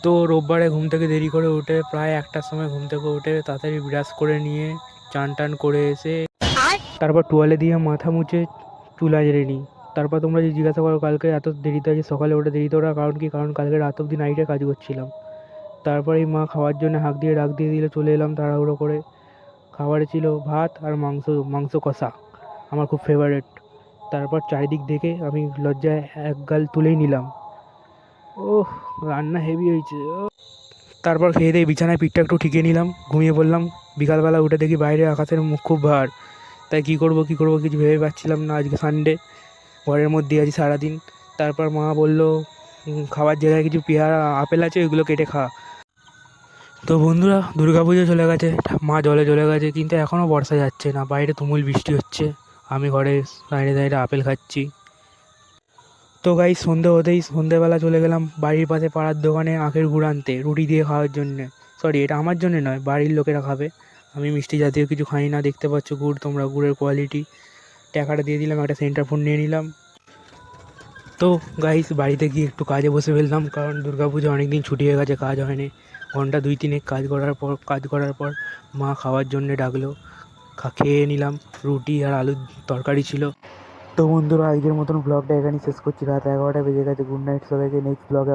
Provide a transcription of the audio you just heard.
তো রোববারে ঘুম থেকে দেরি করে উঠে প্রায় ১টার সময় ঘুম থেকে উঠে তাড়াতাড়ি ব্রাশ করে নিয়ে চান টান করে এসে তারপর তোয়ালে দিয়ে মাথা মুছে চুল আঁচড়ে নিই। তারপর তোমরা যে জিজ্ঞাসা করো কালকে এত দেরিতে আজ সকালে উঠে দেরিতে ওঠার কারণ কি, কারণ কালকে রাত অবধি নাইটে কাজ করছিলাম। তারপরেই মা খাওয়ার জন্য হাঁক দিয়ে ডাক দিয়ে দিলে চলে এলাম তাড়াহুড়ো করে। খাবারে ছিল ভাত আর মাংস, মাংস কষা, আমার খুব ফেভারেট। তারপর চারিদিক দেখে আমি লজ্জায় এক গাল তুলেই নিলাম। ওহ, রান্না হেভি হয়েছে। তারপর খেয়ে দিয়ে বিছানায় পিঠটা একটু ঠিকিয়ে নিলাম, ঘুমিয়ে পড়লাম। বিকালবেলা উঠে দেখি বাইরে আকাশের মুখ খুব ভার। তাই কী করবো কিছু ভেবে পাচ্ছিলাম না। আজকে সানডে, ঘরের মধ্যেই আছি সারাদিন। তারপর মা বললো খাওয়ার জায়গায় কিছু পেয়ারা আপেল আছে, ওইগুলো কেটে খা। তো বন্ধুরা, দুর্গাপুজো চলে গেছে, মা জলে চলে গেছে, কিন্তু এখনও বর্ষা যাচ্ছে না। বাইরে তুমুল বৃষ্টি হচ্ছে, আমি ঘরে দাঁড়িয়ে দাঁড়িয়ে আপেল খাচ্ছি। তো গাইস, সন্ধেবেলা চলে গেলাম বাড়ির পাশে পাড়ার দোকানে আখের গুড় আনতে রুটি দিয়ে খাওয়ার জন্যে। সরি, এটা আমার জন্যে নয়, বাড়ির লোকেরা খাবে। আমি মিষ্টি জাতীয় কিছু খাই না। দেখতে পাচ্ছ গুড় তোমরা, গুড়ের কোয়ালিটি। টাকাটা দিয়ে দিলাম, একটা সেন্টার ফোন নিয়ে নিলাম। তো গাইস, বাড়িতে গিয়ে একটু কাজে বসে ফেললাম, কারণ দুর্গাপুজো অনেক দিন ছুটি হয়ে গেছে, কাজ হয়নি। ঘন্টা ২-৩ কাজ করার পর মা খাওয়ার জন্যে ডাকলো। খেয়ে নিলাম। রুটি আর আলুর তরকারি ছিল। তো বন্ধুরা, আজকের মতন ব্লগটা এখানেই শেষ করছি। রাত ১১টা বেজে গেছে। গুড নাইট সবাইকে। নেক্সট ব্লগে